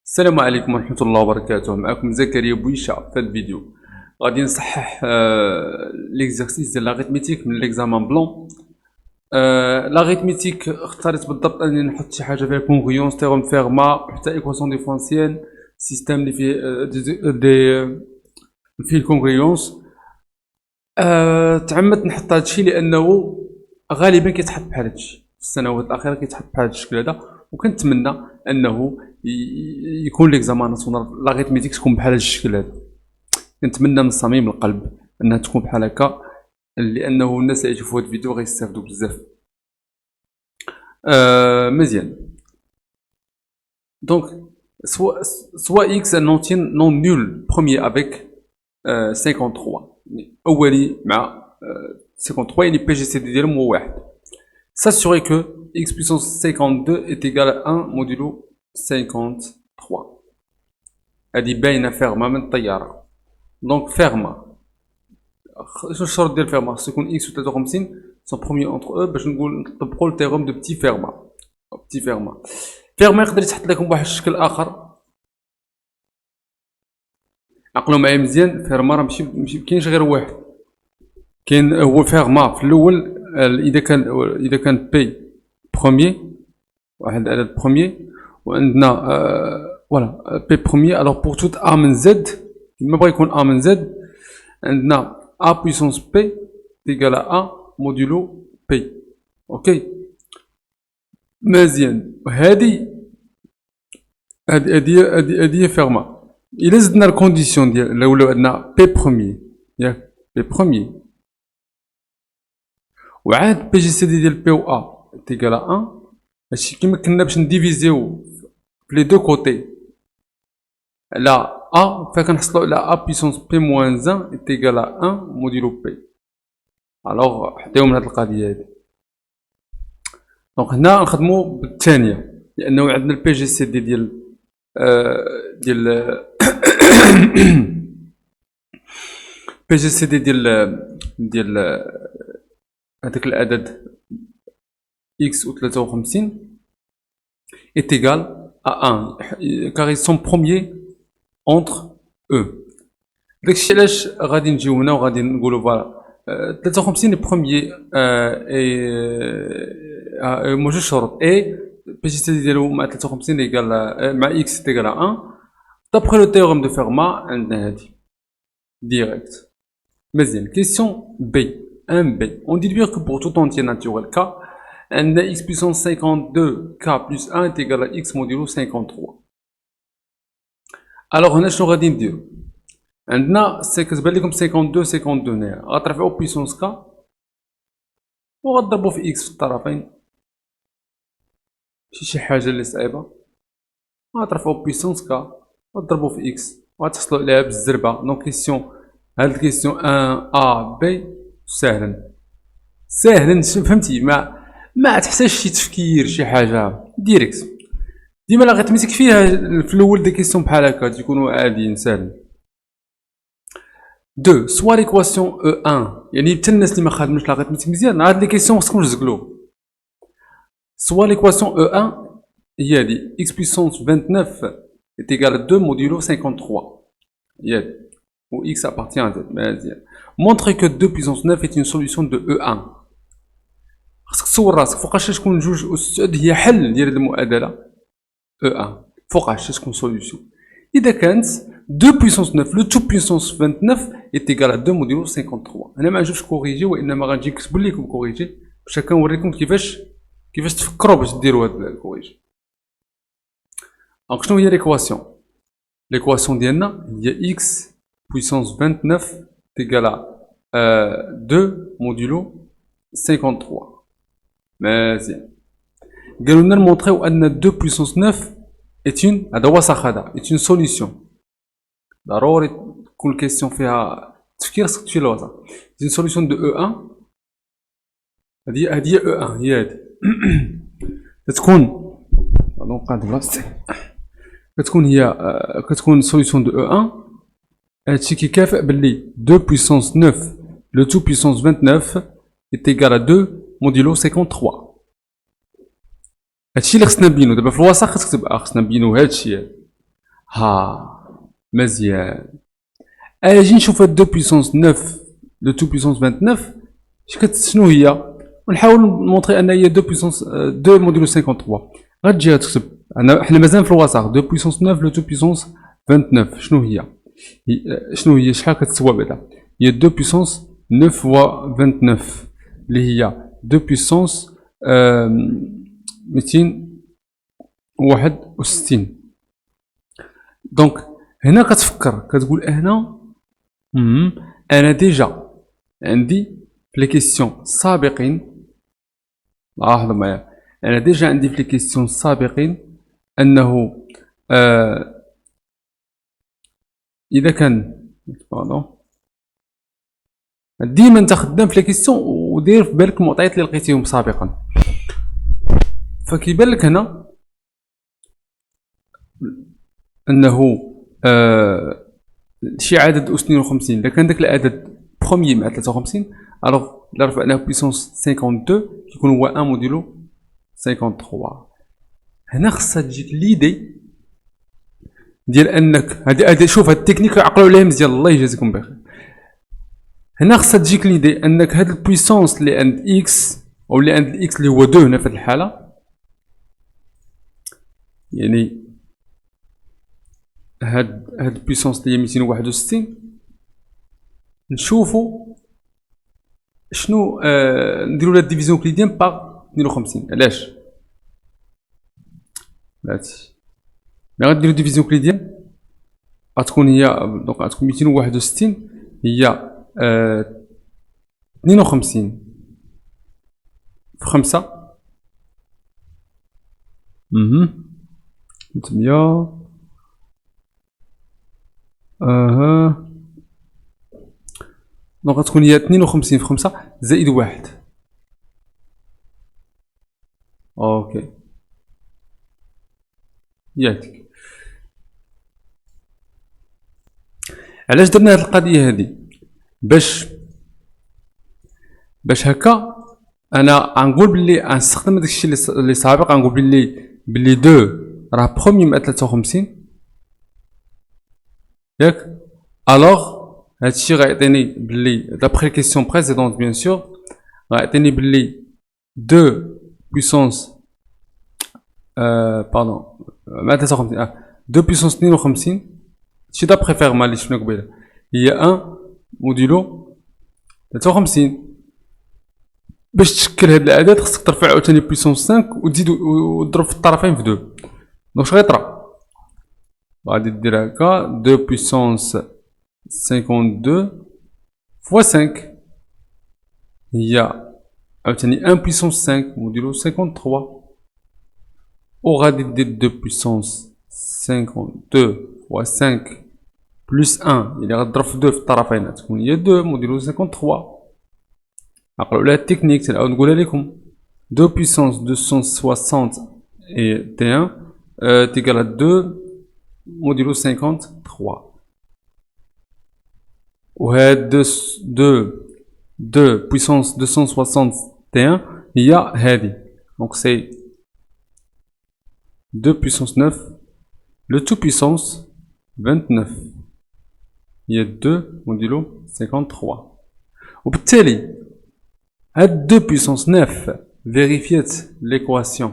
السلام عليكم ورحمة الله وبركاته. معكم زكريا بويشة. في هذا الفيديو غادي نصحح ليكزارسيس ديال لاغيتميتيك من ليكزامان بلون. لاغيتميتيك اختاريت بالضبط انني نحط شي حاجه فيها كونغريونس، تيغم فيرما، حتى ايكواسيون ديفرونسيال، سيستيم اللي فيه فيه الكونغريونس. تعمدت نحط هادشي لانه غالبا كيتحط بحال هادشي في السنوات الاخيره، كيتحط بحال هاد الشكل هذا، وكنتمنى انه يكون ليكزامان ناسيونال لاغيتميتيك تكون بحال هاد الشكل هذا. كنتمنى من صميم القلب انها تكون بحال هكا، لانه الناس اللي يشوفوا هاد الفيديو غيستافدوا بزاف. مزيان. دونك soit x un entier non nul premier avec 53 اولي مع 53 يعني بي جي سي دي ديالهم هو واحد. s'assurer que x puissance 52 est égal à 1 modulo 53. هادي باينه فيرما من الطياره. دونك فيرما شنو الشرط ديال فيرما؟ خصو يكون x و 53 سون بروميي اونتر او باش نقول نطبقوا التيغوم دو بتي فيرما. بتي فيرما يقدر يتحط لكم بواحد الشكل اخر. عقلوا معايا مزيان، فيرما راه ماشي كاينش غير واحد، كاين هو فيرما في الاول. اذا كان بي بروميي، واحد العدد بروميي، وعندنا فوالا بي بروميي. الوغ بور توت ا من زد، كيما بغا يكون ا من زد، عندنا ا بويسونس بي ايكال ا موديلو بي. اوكي مزيان. هادي هي فيرما. الا زدنا الكونديسيون ديال ولاو عندنا بي بروميي، ياك بي بروميي، وعاد بي جي سي دي ديال بي و ا تيكال 1، هادشي كيما كنا باش نديفيزيو في لي دو كوتي على ا، فكنحصلو على ا بويسونس بي موان 1 تيكال 1 موديلو بي. الوغ حطيو من هاد القضيه هادي. دونك هنا نخدمو بالثانيه، لانه عندنا البي جي سي دي ديال بي جي سي دي ديال هذاك العدد x و 53 est égal à 1 car ils sont premiers entre eux. داكشي علاش غادي نجيو هنا وغادي نقولوا فوالا 53 بروميي مو جوج شروط اي بي جي سي ديالو مع 53 ايكال مع x ايكال 1 دابخي لو تيوريم دو فيرما. عندنا هادي ديريكت. مزيان. كيسيون بي 1 b. On déduit que pour tout entier naturel k, un x puissance 52k plus 1 est égal à x modulo 53. Alors هنا شنو غادي نديرو؟ عندنا كتبان لكم 52 هنايا، غترفعو بويسونس k وغتضربو في x في الطرفين، ماشي شي حاجة اللي صعيبة. غترفعو بويسونس k وتضربو في x وغتحصلو عليها بالزربة. دونك كيسيون، هاد الكيسيون 1 a b ساهلا فهمتي، ما تحتاج شي تفكير شي حاجه ديريكت. ديما لاغيتميتيك فيها في الاول دي كيسيون بحال هكا تيكونوا عاديين ساهلين. 2 سوا ليكواسيون او 1، يعني حتى الناس اللي ما خادمينش لاغيتميتيك مزيان هاد لي كيسيون خصكم تزقلو. سوا ليكواسيون او 1 هي هادي x puissance 29 est égal à 2 modulo 53 هي هادي، و x appartient à z. مزيان. Montre que 2 puissance 9 est une solution de E1. خاصك تصور راسك فوقاش تكون 2 أس 9 هي حل ديال هاد المعادلة E1، فوقاش تكون سوليوشن. إذا كانت 2 puissance 9 لو 2 puissance 29 est égal à 2 modulo 53. هنا ما غنجيوش كوريجي، وإنما غنجي نكتب لكم كوريجي باش هكا نوريكم كيفاش تفكروا باش ديروا هاد الكوريجي. دونك شنو هي ليكواسيون؟ ليكواسيون ديالنا هي x puissance 29 égal à 2 modulo 53. مزيان. قالوا لنا نمونطريو ان 2 puissance 9 est une، هذا هو صح، هذا est une solution. ضروري تكون الكيسيون فيها تفكير، خصك تمشي للوسط. c'est une solution de E1. هذه هي E1 هي هذه. كتكون نقاد بلاصتي، كتكون solution de E1. هادشي كيكافئ باللي 2 puissance 9 le 2 puissance 29 est égal à 2 modulo 53. هادشي اللي خصنا نبينو دابا في الوسط. خصك تكتب خصنا نبينو هادشي. ها مزيان. اجي نشوف هاد 2 بويسونس 9 لو 2 بويسونس 29 شنو هي، ونحاول نمونطري ان هي 2 بويسونس 2 موديلو 53. غتجي تكتب حنا مازال في الوسط 2 بويسونس 9 لو 2 بويسونس 29 شنو هي، شنو هي شحال كتسوى بعدا، هي 2 بويسونس 9 فوا 29 اللي هي 2 بويسونس 261. دونك هنا كتفكر كتقول هنا انا ديجا عندي في لي كيسيون السابقين، لاحظوا معايا انا ديجا عندي في لي كيسيون السابقين انه اذا كان ديما انت خدام في لي كيسيون ودير في بالك المعطيات اللي لقيتيهم سابقا. فكيبان لك هنا انه شي عدد أس 52 اذا كان داك العدد بروميي مع 53 الوغ الا رفعناه بويسونس 52 كيكون هو 1 موديلو 53. هنا خصها تجيك ليدي ديال انك هادي شوف هاد التكنيك عقلوا عليها مزيان الله يجازيكم بخير. هنا خصها تجيك ليدي انك هاد البويسونس اللي عند اكس او اللي عند الاكس اللي هو 2 هنا في هاد الحاله، يعني هاد البويسونس اللي هي 261 نشوفو شنو نديرو لها ديفيزيون كليديان باغ 52. علاش بلاتي ملي غديرو ديفيزيون كليديان غتكون هي دونك غتكون 261 هي 52 في 5 300 دونك غتكون هي 52 في 5 زائد 1. اوكي ياك علاش درنا هاد القضيه هادي باش هكا انا غنقول بلي غنستخدم داكشي اللي سابق، غنقول بلي 2 راه بروميي مع 53 ياك. الوغ هادشي غيعطيني بلي دابخي كيسيون بريسيدونت بيان سور غيعطيني بلي 2 بويسونس باردون مع 53 2 بويسونس 52 هادشي دابخي فيغما اللي شفنا قبيله هي 1 موديلو 53. باش تشكل هاد العدد خصك ترفع عاوتاني بويسونس 5 وتزيد وتضرب في الطرفين في 2. دونك اش غيطرا غادي دير هكا 2 بويسونس 52 فوا 5 هي عاوتاني 1 بويسونس 5 موديلو 53 وغادي دير 2 بويسونس 52 فوا 5 بلس 1 اللي غتضرب في 2 في الطرفين تكون هي 2 موديلو 53. عقلوا على التكنيك تنعاود نقولها لكم 2 بويسونس 260 et T1 est égal à 2 modulo 53 وهاد 2 puissance 261 هي هادي دونك سي 2 puissance 9 le tout puissance 29 هي 2 modulo 53. وبالتالي هاد 2 puissance 9 vérifiait l'équation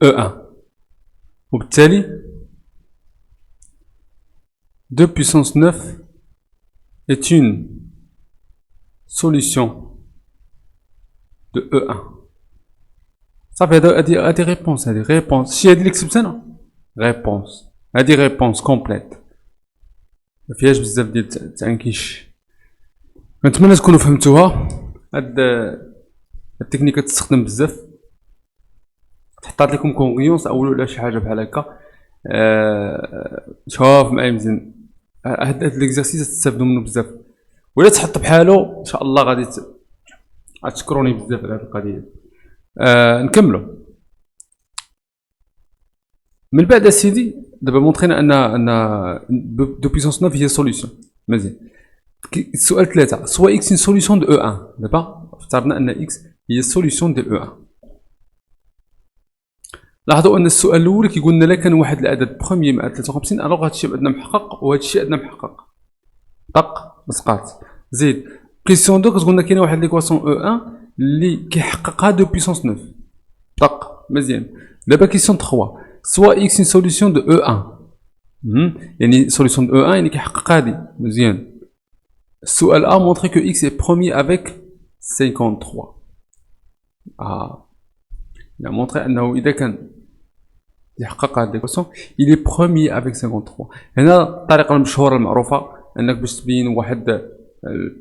E1 وبالتالي 2 puissance 9 est une solution de E1. صافي هادي ريبونس هادي ريبونس شي هادي اللي كتبت انا ريبونس هادي ريبونس كومبليت مفيهاش بزاف ديال التعنكيش. كنتمنى تكونوا فهمتوها. هاد التكنيك تستخدم بزاف تحطات لكم كونغيونس او ولا شي حاجه بحال هكا. شوف معايا مزيان هاد ليكزارسيس تستافدوا منه بزاف ولا تحط بحالو ان شاء الله غادي تشكروني بزاف على هاد القضيه. نكملوا من بعد اسيدي دابا مونطرينا ان دو بويسونس 9 هي سوليسيون مزيان. السؤال 3 سوا اكس ان سوليسيون دو او 1 دابا افترضنا ان اكس هي سوليسيون ديال او 1 لاحظوا ان السؤال الاول كيقول لنا لا كان واحد العدد بروميي مع 53 الوغ هذا الشيء عندنا محقق وهذا الشيء عندنا محقق. طق مسقات. زيد كيسيون 2 كتقول لنا كاينه واحد ليكواسيون او 1 اللي كيحققها 2 بيسونس 9. طق مزيان. دابا كيسيون 3 سوا اكس اون سوليسيون دو او 1 يعني سوليسيون دو او 1 يعني كيحقق هادي مزيان. السؤال A montre que x est premier avec 53. Il a montré أنه إذا كان يحقق هذه الإيكواسيون il est premier avec 53. هنا الطريقة المشهورة المعروفة أنك باش تبين واحد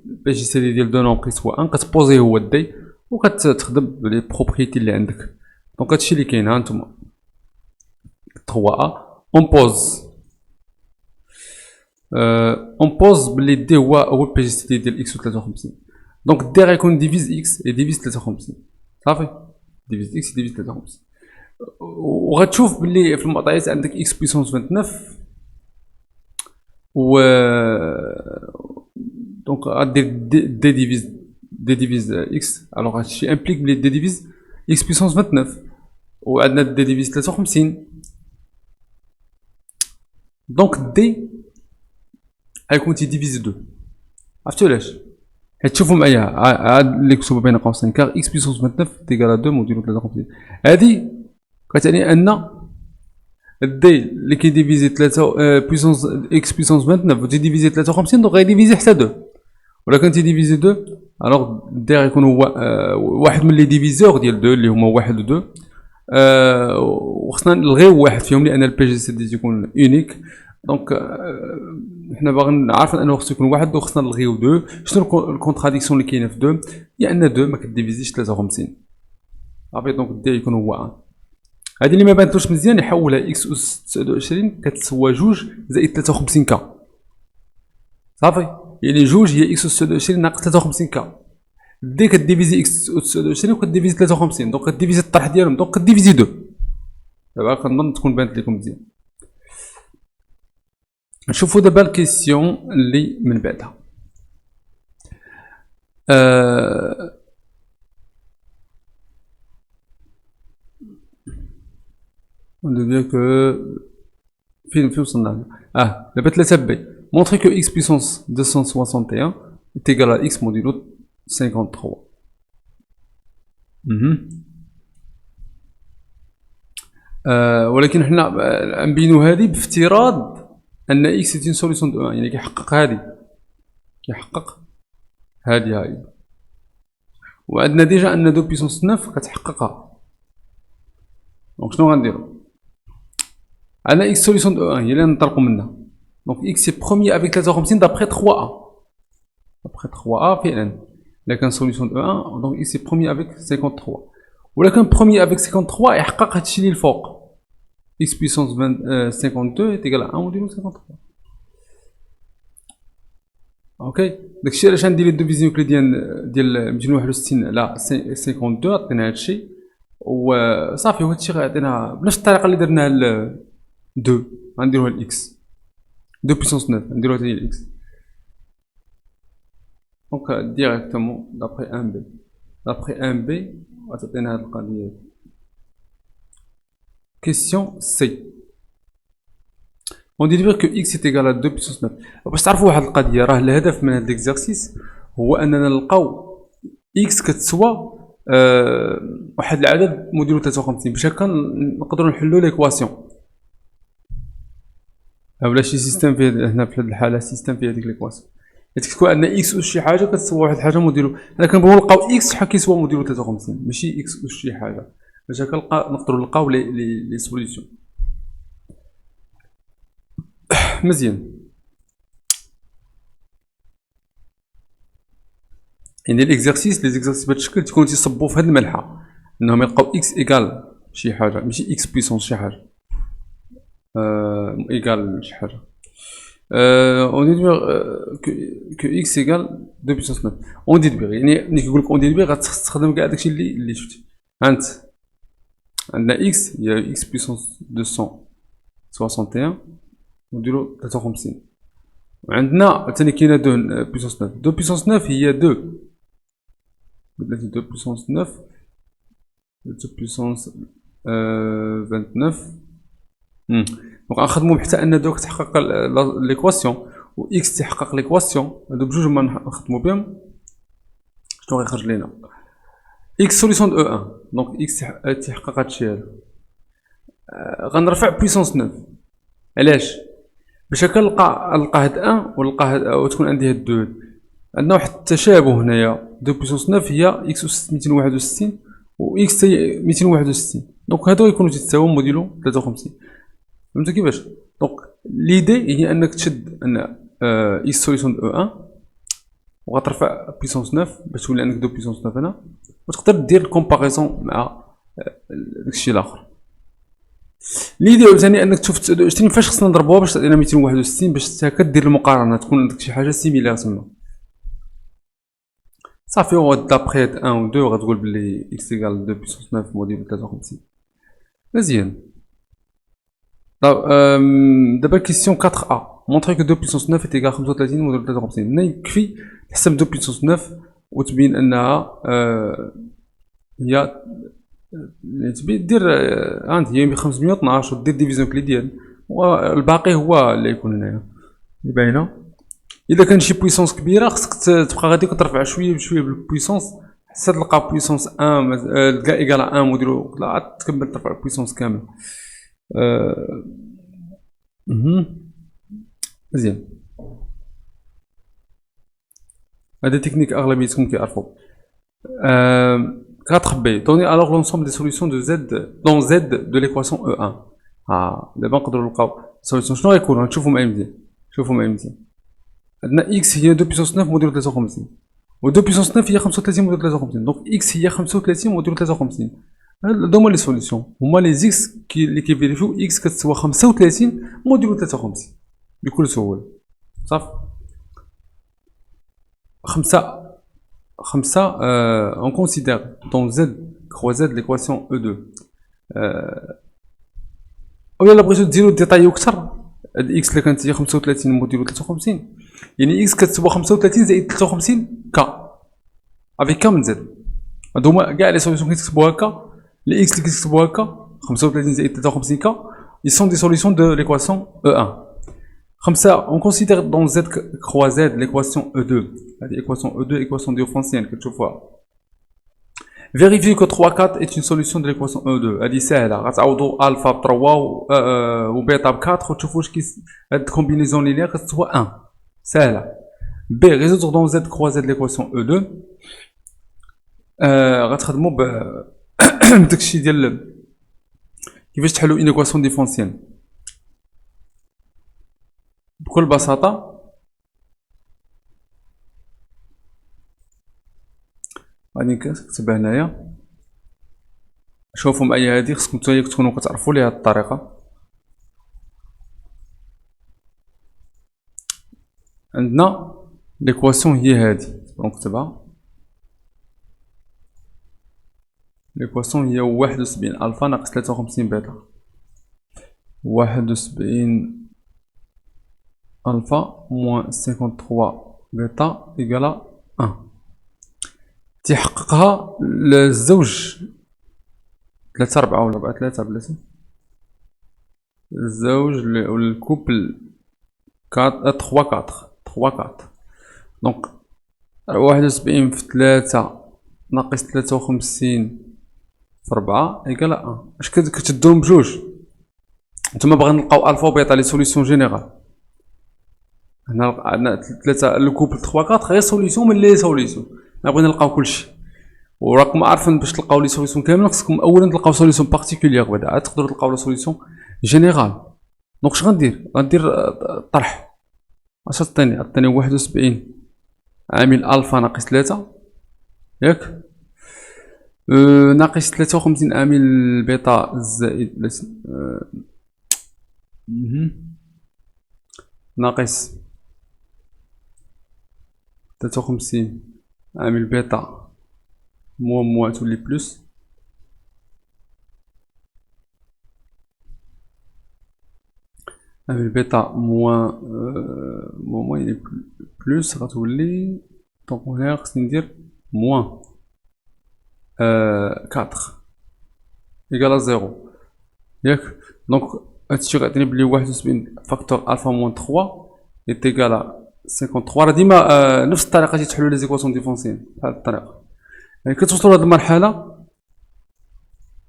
باش يسالي ديال دو نومبر سوا 1 كتبوزيه هو الدي وكتخدم لي بروبريتي اللي عندك. دونك هادشي اللي كاين ها نتوما 3A on pose on pose بلي دي هو بي جي سي ديال اكس و 53. دونك دي غيكون ديفيز اكس اي ديفيز 53 صافي ديفيز اكس ديفيز 53 وغتشوف بلي في المعطيات عندك اكس بيسونس 29 و دونك غدير دي ديفيز اكس الوغ هادشي امبليك بلي دي ديفيز اكس بيسونس 29 وعندنا دي ديفيز 53 دونك دي غيكون تيديفيزي 2. عرفتو علاش؟ حيت شوفوا معايا عاد اللي مكتوبه بين قوسين كار اكس بيسونس 29 تيكال 2 موديلو 53 هادي كتعني ان الدي اللي كيديفيزي 3 بيسونس اكس بيسونس 29 تيديفيزي 53 دونك غيديفيزي حتى 2 ولا كان تيديفيزي 2 الوغ دي غيكون هو واحد من لي ديفيزور ديال 2 اللي هما 1 و 2 وخصنا نلغيو واحد فيهم لان البي جي سي دي تيكون اونيك. دونك حنا باغيين عارفين انه خصو يكون واحد وخصنا نلغيو 2. شنو الكونتراديكسيون اللي كاينه في 2 هي ان 2 ما كديفيزيش 53 صافي دونك دي يكون هو 1. هادي اللي ما بانتوش مزيان يحولها اكس اس 29 كتسوى 2 زائد 53 كا صافي يعني 2 هي اكس اس 29 ناقص 53 كا دي كديفيزي اكس اس 29 وكديفيزي 53 دونك كديفيزي الطرح ديالهم دونك كديفيزي 2. دابا كنظن تكون بانت لكم مزيان. نشوفوا دابا الكيسيون اللي من بعدها on devient que فين وصلنا دابا 3 بي montrer que x puissance 261 est égal à x modulo 53. ولكن حنا نبينو هذه بافتراض ان اكس سيتي سوليسيون دو 1 يعني كيحقق هادي هاي وعندنا ديجا ان 2 بيسونس 9 كتحققها. دونك شنو غنديرو عندنا اكس سوليسيون دو 1 هي اللي ننطلقو منها. دونك اكس سي بروميي افيك 53 دابخي 3A فعلا الا كان سوليسيون دو 1 دونك اكس سي بروميي افيك 53 ولا كان بروميي افيك 53 يحقق هادشي اللي الفوق x puissance 52 est égal à 1 modulo 53. اوكي داكشي علاش غندير لي ديفيزيون يوكليديان ديال 261 على 52 عطينا هادشي وصافي وهادشي غيعطينا بنفس الطريقه اللي درناها ل 2 غنديروها لاكس 2 puissance 9 نديروها ثاني لاكس دونك ديريكتومون دابخي 1 بي غتعطينا هاد القضيه. Question C. On dérive que x est égal à 2 puissance 9. باش تعرفوا واحد القضيه راه الهدف من هذا الاكزرسيس هو اننا نلقاو x كتسوى واحد العدد موديلو 53 باش هكا نقدروا نحلوا ليكواسيون اولا شي سيستم فيه هنا في هذه الحاله سيستم فيه هذيك ليكواسيون تكون عندنا x اس شي حاجه كتسوى واحد الحاجه موديلو حنا كنبغيو نلقاو x شحال كيسوى موديلو 53 ماشي x اس شي حاجه باش هكا نقدروا نلقاو لي سوليسيون مزيان. يعني الاكزرسيس لي زيكزرسيس بهذا الشكل تكون تيصبوا في هذه الملحه انهم يلقاو اكس ايكال شي حاجه ماشي اكس بيسونس شي حاجه ايكال شي حاجه اون ديدوير كو اكس ايكال 2 بيسونس 9 اون ديدوير يعني ملي كيقول لك اون ديدوير غتستخدم كاع داكشي اللي شفتي. هانت عندنا اكس هي اكس بيسونس 261 نديرو 53 وعندنا ثاني كاينه 2 بيسونس 9 2 بيسونس 9 هي 2 بلاتي 2 بيسونس 9 2 بيسونس 29. دونك غنخدمو حتى ان دوك تحقق ليكواسيون و اكس تحقق ليكواسيون، هادو بجوج هما نخدمو بهم. شنو غيخرج لينا؟ اكس سوليسيون دو او ان، دونك اكس تحقق هادشي هذا. غنرفع بويسونس 9. علاش؟ باش هكا نلقى هاد ان ونلقى هاد وتكون عندي هاد دو. عندنا واحد التشابه هنايا، دو بويسونس 9 هي اكس اس 261 و اكس هي 261، دونك هادو يكونوا تيتساووا موديلو 53. فهمتوا كيفاش؟ دونك ليدي هي انك تشد ان اكس سوليسيون دو او ان وغترفع بويسونس 9 باش تولي عندك دو بويسونس 9 هنا، وتقدر دير الكومباريزون مع داكشي الاخر. ليدي عاوتاني انك تشوف 29 فاش خصنا نضربوها باش تعطينا 261 باش هكا دير المقارنه تكون عندك شي حاجه سيميلير تما. صافي هو دابخي هاد 1 و 2 غتقول بلي اكس ايكال 2 بويسونس 9 موديل 53. مزيان. دابا كيسيون 4 ا مونطري كو 2 بويسونس 9 est égal 35 موديل 53. هنا يكفي تحسب 2 بويسونس 9 وتبين انها هي تبي دير عندي هي 512 ودير ديفيزيون كلي ديال، والباقي هو اللي يكون هنايا اللي باينه. اذا كان شي بويسونس كبيره خصك تبقى غادي كترفع شويه بشويه بالبويسونس حتى تلقى بويسونس 1 تلقى ايكال 1 موديلو لا تكمل ترفع البويسونس كامل. مزيان. هذا تكنيك اغلبيتكم كيعرفوا. 4b donner alors l'ensemble des solutions de z dans z de l'équation E1. دابا نقدروا نلقاو سوليسيون شنو غيكونوا. نشوفوا معايا مزيان، شوفوا معايا مزيان. عندنا x هي 2 بويسونس 9 موديل 53 و 2 بويسونس 9 هي 35 موديل 53، دونك x هي 35 موديل 53. هادو هما لي سوليسيون، هما لي زيكس اللي كيفيريفيو x كتساوي 35 موديل 53 بكل سهوله. صافي. 5 on considère dans z croisade l'équation E2. اولا لا بغيتو ديرو ديطايو كثر، هاد اكس اللي كانت هي 35 موديل 53 يعني اكس كتساوي 35 زائد 53 كا افيك كا من زد. هادو هما كاع لي سوليسيون كيتكتبوا هكا، لي اكس اللي كيتكتبوا هكا 35 زائد 53 كا ils sont des solutions de l'équation E1. 5 on considère dans z croisade l'équation E2. هذه équation E2 équation ديوفرنسيال كتشوفوها. Vérifiez que 3-4 est une solution de l'équation E2. هذه ساهله، غتعوضوا الفا ب 3 و بيتا ب 4 وتشوفوا واش هاد الكومبينيزون لينيير كتسوى 1 ساهله. B résoudre dans z croisée de l'équation E2. غتخدموا بداكشي ديال كيفاش تحلوا une équation ديفرنسيال بكل بساطه. غادي نكتبها هنايا. شوفوا معايا هادي خصكم نتوما تكونوا كتعرفوا ليها هاد الطريقه. عندنا ليكواسيون هي هادي، نكتبها. ليكواسيون هي 71 الفا ناقص 53 بيتا. 71 الفا موان 53 بيتا إيكالا 1. تيحققها الزوج 3 4 ولا 4 3 بلاتي الزوج ولا الكوبل 4 3 4 3 4. دونك 71 في 3 ناقص 53 في 4 إيكالا 1. اش كتدوهم بجوج؟ نتوما باغيين نلقاو الفا و بيتا لي سوليسيون جينيرال. هنا عندنا 3 الكوبل 3 4 غير سوليسيون من لي سوليسيون. بغينا نلقاو كلشي وراكم عارفين باش تلقاو لي سوليسيون كاملين خصكم اولا تلقاو سوليسيون بارتيكولير بعدا عاد تقدروا تلقاو لا سوليسيون جينيرال. دونك اش غندير طرح. اش عطيني 71 عامل الفا ناقص 3 ياك ناقص 53 عامل بيتا زائد ناقص 53 عامل بيتا موان تولي بلس عامل بيتا موان يعني بلس غتولي. دونك هنا خصني ندير موان 4 إيكال زيرو ياك. دونك هادشي غيعطيني بلي 71 فاكتور ألفا موان 3 إيت إيكال 53. راه ديما نفس الطريقة تيتحلو لي زيكواسيون ديفونسيين بحال هاد الطريقة. يعني كتوصلوا لهاد المرحلة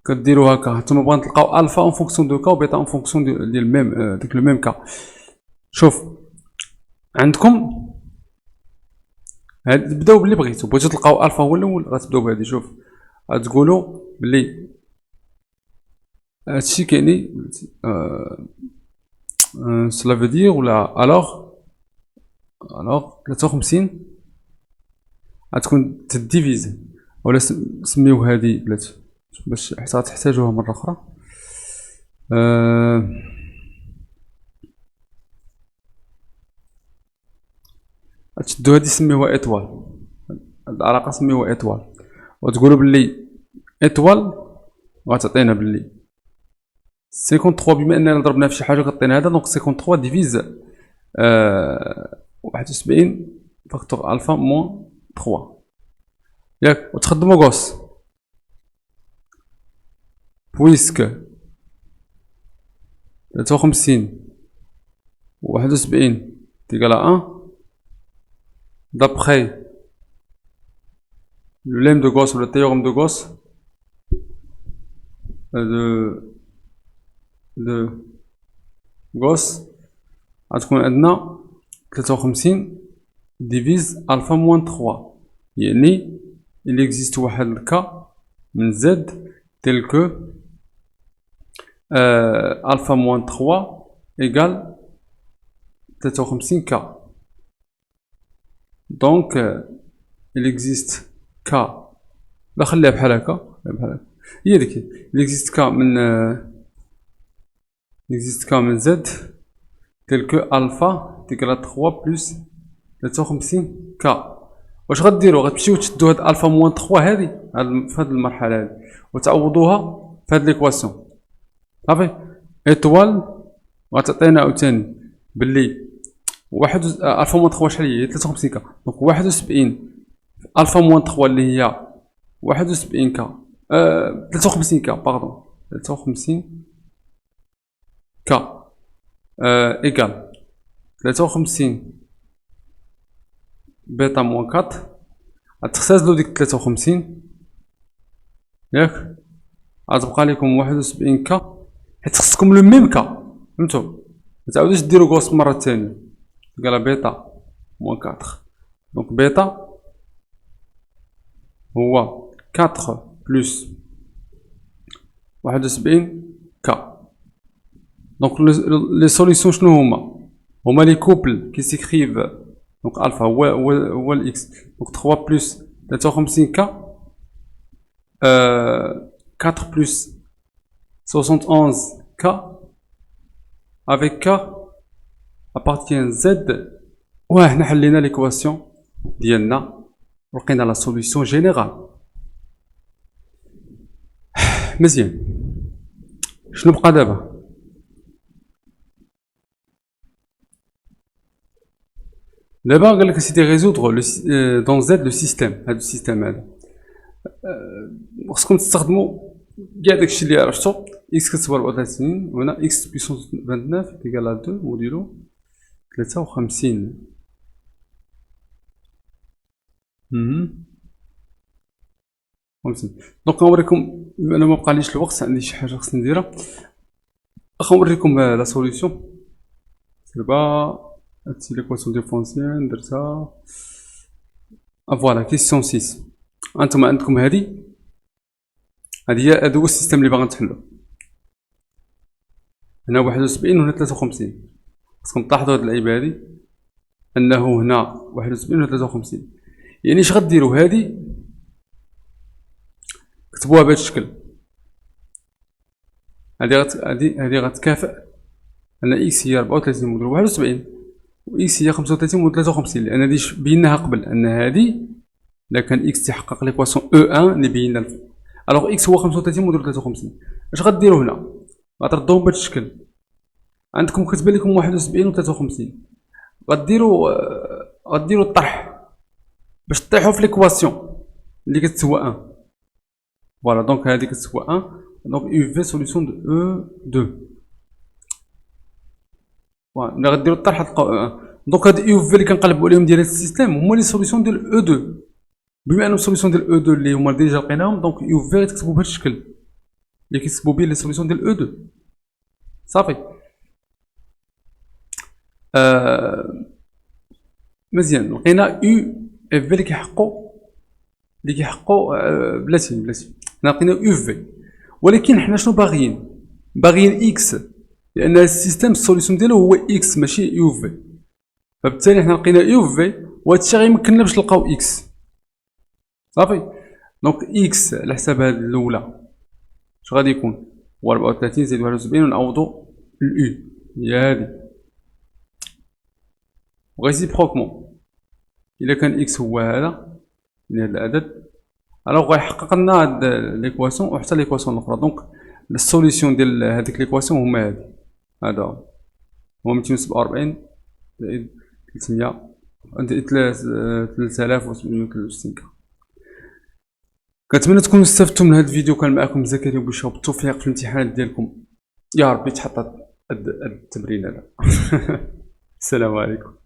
كديروا هكا. نتوما بغا تلقاو ألفا أون فونكسيون دو كا وبيتا أون فونكسيون ديال ميم ديك لو ميم كا. شوف عندكم تبداو باللي بغيتو تلقاو ألفا هو الأول غتبداو بهادي. شوف غتقولو بلي هادشي كيعني cela veut dire ولا alors 53 غتكون تديفيزي ولا سميو هادي بلات باش حتى غتحتاجوها مرة أخرى. غتشدو هادي سميوها إيطوال، هاد العلاقة سميوها إيطوال، وتقولو بلي إيطوال وغتعطينا بلي 53 بما أننا ضربناها في شي حاجة كطينا هذا. دونك 53 ديفيز 71 فاكتور ألفا موان 3 ياك. وتخدمو غوس بويسك 53 و 71 تيكال 1 d'après le lemme de Gauss ou le théorème de Gauss de Gauss غتكون عندنا 53 ديفيز ألفا موان 3. يعني il existe واحد الكا من Z tel que ألفا موان 3 égale 53 K. Donc il existe K لا خليها بحال هكا هي ديك il existe K من Z tel que ألفا تيكال 3 بلس 53 K. واش غديرو؟ غتمشيو تشدو هاد ألفا موان 3 هادي في هاد المرحلة هادي وتعوضوها في هاد ليكواسيون صافي. إيطوال غتعطينا عاوتاني بلي واحد ألفا موان 3 شحال هي 53 كا. دونك 71 ألفا موان 3 اللي هي 71 كا 53 كا باردون 53 كا إيكال 53 بيتا موان 4. غتختازلو ديك 53 ياك. غتبقى ليكم 71 كا حيت خصكم لو ميم كا فهمتو. متعاودوش ديرو غوص مرة تانية قال بيتا موان 4. دونك بيتا هو 4 بلس 71 كا. دونك لي سوليسيون شنو هما لي كوبل كي سيكريف. دونك الفا هو الاكس. دونك 3 بلس 53 كا 4 بلس 71 كا avec K appartient Z. وحنا حلينا ليكواسيون ديالنا ولقينا لا سوليسيون جينيرال. مزيان شنو بقى دابا؟ دابا قالك سيتي ريزودغ دون زد لو سيستيم. هاد السيستيم هذا خصكم تستخدموا كاع داكشي اللي عرفتو. اكس كتساوي 34 هنا اكس بيسونس 29 ايكال 2 موديلو 53. دونك غنوريكم انا ما بقاليش الوقت عندي شي حاجه خصني نديرها. غنوريكم لا سوليسيون دابا. هادشي ليكواسيون ديفونسيال درتها فوالا. كيسيون 6 انتم عندكم هادي هذا هو السيستم اللي باغا نتحلو. هنا 71 وهنا 53. خصكم تلاحظوا هاد اللعيبه هادي انه هنا 71 و 53. يعني اش غديروا؟ هادي كتبوها بهذا الشكل. هادي غتكافئ ان اكس هي 34 موديل 71 و اكس هي 35 موديل 53 لان هادي بيناها قبل ان هادي الا كان اكس تحقق ليكواسيون او 1 اللي بينا الفوق. الوغ اكس هو 35 موديل 53. اش غديروا هنا؟ غتردوهم بهذا الشكل. عندكم كتبان لكم 71 و 53. غديروا الطرح باش تطيحوا في ليكواسيون اللي كتسوى 1. فوالا دونك هذه كتسوى 1 Donc UV solution de E2. فوالا ملي غديرو الطرح تلقاو E1. دونك هاد UV اللي كنقلبو عليهم ديال السيستيم هما لي سوليسيون ديال E2. بما انهم سوليسيون ديال E2 اللي هما ديجا لقيناهم، دونك UV غتكتبو بهاد الشكل اللي كيكتبو بيه لي سوليسيون ديال E2. صافي. مزيان، لقينا U F اللي كيحقو بلاتي لقينا UV، ولكن حنا شنو باغيين X، لان السيستم السوليسيون ديالو هو X ماشي UV، فبالتالي حنا لقينا UV وهادشي غيمكننا باش نلقاو X. صافي. دونك X على حساب هاد الاولى اش غادي يكون؟ هو 34 زائد 71 ونعوضو الU هي هادي. وريسيبروكمون الا كان X هو هذا من هاد العدد، الوغ غيحقق لنا هاد ليكواسيون وحتى ليكواسيون الاخرى. دونك السوليسيون ديال هاديك ليكواسيون هما هادي، هذا هو 247 زائد 300 3863. كنتمنى تكونوا استفدتوا من هذا الفيديو. كان معكم زكريا بوشا، بالتوفيق في الامتحانات ديالكم يا ربي. تحط هاد التمرين هذا. السلام عليكم.